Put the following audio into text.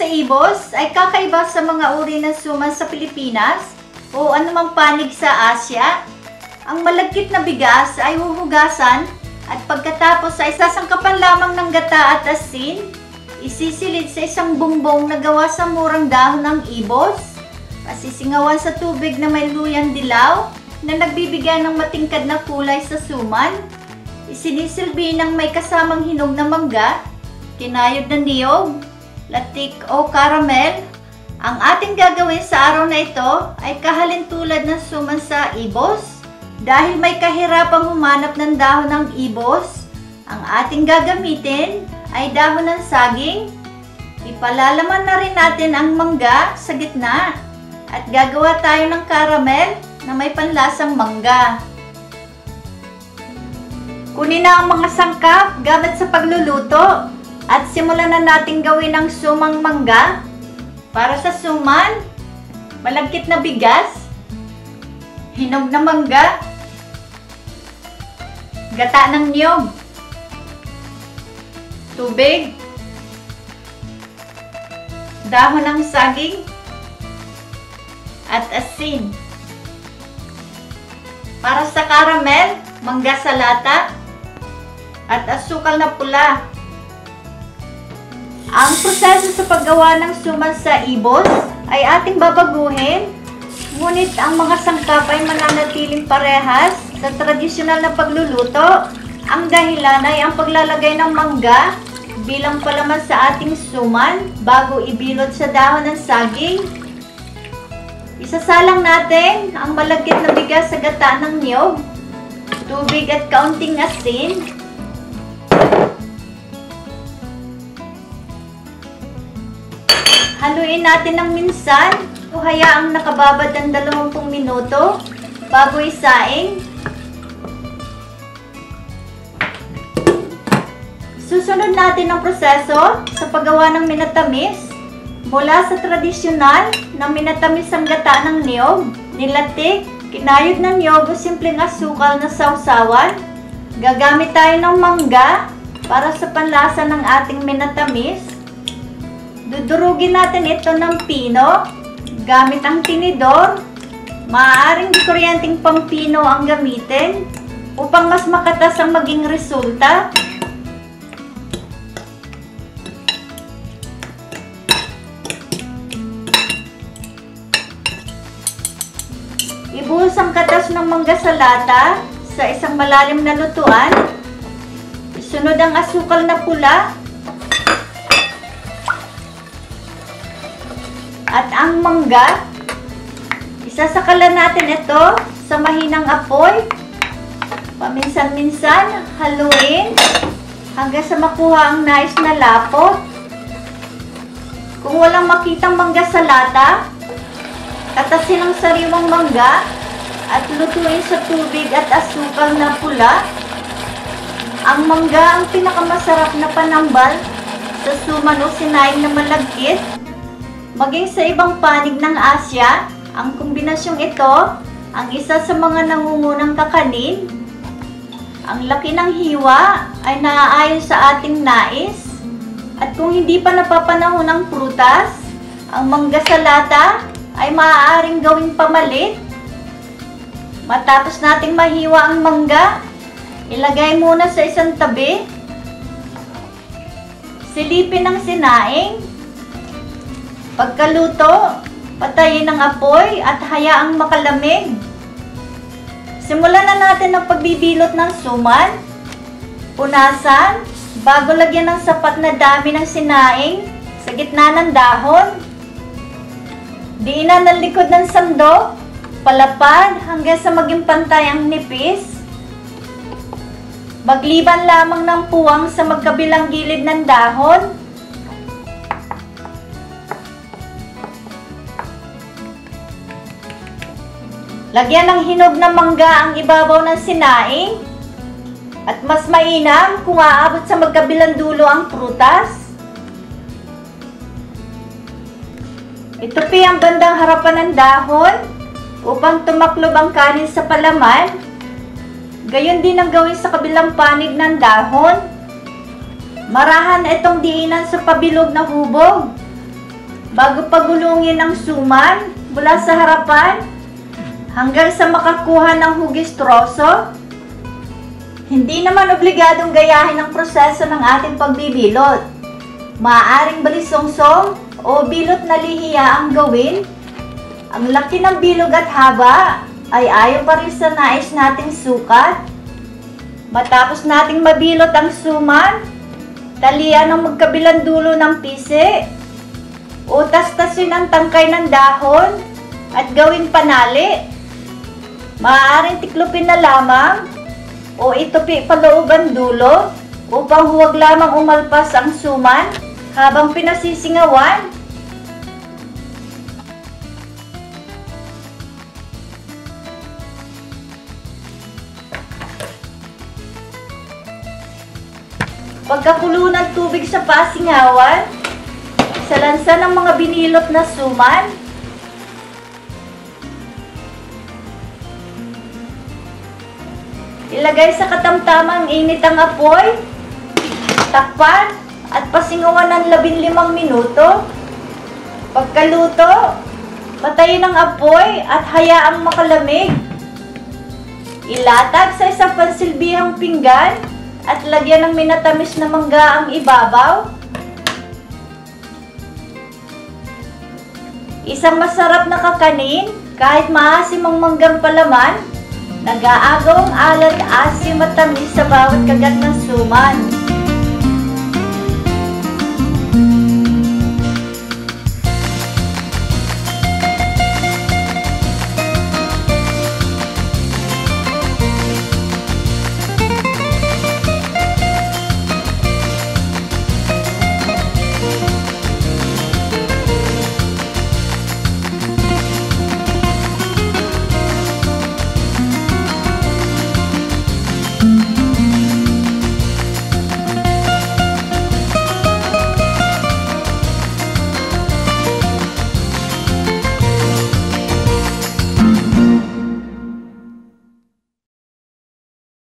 sa ibos ay kakaiba sa mga uri ng suman sa Pilipinas o anumang panig sa Asya. Ang malagkit na bigas ay huhugasan at pagkatapos ay sasangkapan lamang ng gata at asin, isisilid sa isang bumbong na gawa sa murang dahon ng ibos, pasisingawan sa tubig na may luyang dilaw na nagbibigay ng matingkad na kulay sa suman, isinisilbi ng may kasamang hinog na mangga, kinayod na niyog, latik o caramel. Ang ating gagawin sa araw na ito ay kahalintulad ng suman sa ibos. Dahil may kahirapang humanap ng dahon ng ibos, ang ating gagamitin ay dahon ng saging. Ipalalaman na rin natin ang mangga sa gitna at gagawa tayo ng caramel na may panlasang mangga. Kunin na ang mga sangkap gamit sa pagluluto at simulan na natin gawin ang sumang mangga. Para sa suman, malagkit na bigas, hinog na mangga, gata ng niyog, tubig, dahon ng saging, at asin. Para sa caramel, mangga sa lata, at asukal na pula. Ang proseso sa paggawa ng suman sa ibos ay ating babaguhin, ngunit ang mga sangkap ay mananatiling parehas sa tradisyonal na pagluluto. Ang dahilan ay ang paglalagay ng mangga bilang palaman sa ating suman bago ibilot sa dahon ng saging. Isasalang natin ang malagkit na bigas sa gata ng niyog, tubig at kaunting asin. Haluin natin ng minsan o hayaang nakababad ng 20 minuto bago isaing. Susunod natin ang proseso sa paggawa ng minatamis. Mula sa tradisyonal na minatamis ang gata ng niyog, nilatik, kinayod ng niyog o simpleng asukal na sausawan, gagamit tayo ng mangga para sa panlasa ng ating minatamis. Dudurugin natin ito ng pino gamit ang tinidor. Maaaring di kuryenteng pampino ang gamitin upang mas makatas ang maging resulta. Ibuhos ang katas ng mangga sa lata sa isang malalim na lutuan. Isunod ang asukal na pula at ang mangga. Isasakalan natin ito sa mahinang apoy. Paminsan-minsan, haluin hanggang sa makuha ang nais na lapot. Kung walang makitang mangga sa lata, katasin ang sariwang mangga at lutuin sa tubig at asukal na pula. Ang mangga ang pinakamasarap na panambal sa suman o sinaing na malagkit. Maging sa ibang panig ng Asya, ang kombinasyong ito ang isa sa mga nangungunang kakanin. Ang laki ng hiwa ay naaayon sa ating nais. At kung hindi pa napapanahon ng prutas, ang mangga sa lata ay maaaring gawing pamalit. Matapos nating mahiwa ang mangga, ilagay muna sa isang tabi. Silipin ang sinaing. Pagkaluto, patayin ang apoy at hayaang makalamig. Simulan na natin ang pagbibilot ng suman. Punasan bago lagyan ng sapat na dami ng sinaing sa gitna ng dahon. Diinan ang likod ng sandok, palapad hanggang sa maging pantay ang nipis. Magliban lamang ng puwang sa magkabilang gilid ng dahon. Lagyan ng hinog na mangga ang ibabaw ng sinaing at mas mainam kung aabot sa magkabilang dulo ang prutas. Itupi ang bandang harapan ng dahon upang tumaklob ang kanin sa palaman. Gayon din ang gawin sa kabilang panig ng dahon. Marahan itong diinan sa pabilog na hubog bago pagulungin ang suman mula sa harapan hanggang sa makakuha ng hugis troso. Hindi naman obligadong gayahin ang proseso ng ating pagbibilot. Maaaring balisongsong o bilot na lihiya ang gawin. Ang laki ng bilog at haba ay ayon pa rin sa nais nating sukat. Matapos nating mabilot ang suman, talian ang magkabilang dulo ng pisi. Utas-tasin ang tangkay ng dahon at gawing panali. Maaaring tiklopin na lamang o itupi paloob ang dulo upang huwag lamang umalpas ang suman habang pinasisingawan. Pagkakulo ng tubig sa pasingawan, isalansa ng mga binilot na suman. Ilagay sa katamtamang init ang apoy, takpan at pasingawan ng 15 minuto. Pagkaluto, patayin ang apoy at hayaang makalamig. Ilatag sa isang pansilbihang pinggan at lagyan ng minatamis na mangga ang ibabaw. Isang masarap na kakanin kahit maasim ang manggang palaman. Nag-aagaw ang alat, asim at tamis sa bawat kagat ng suman.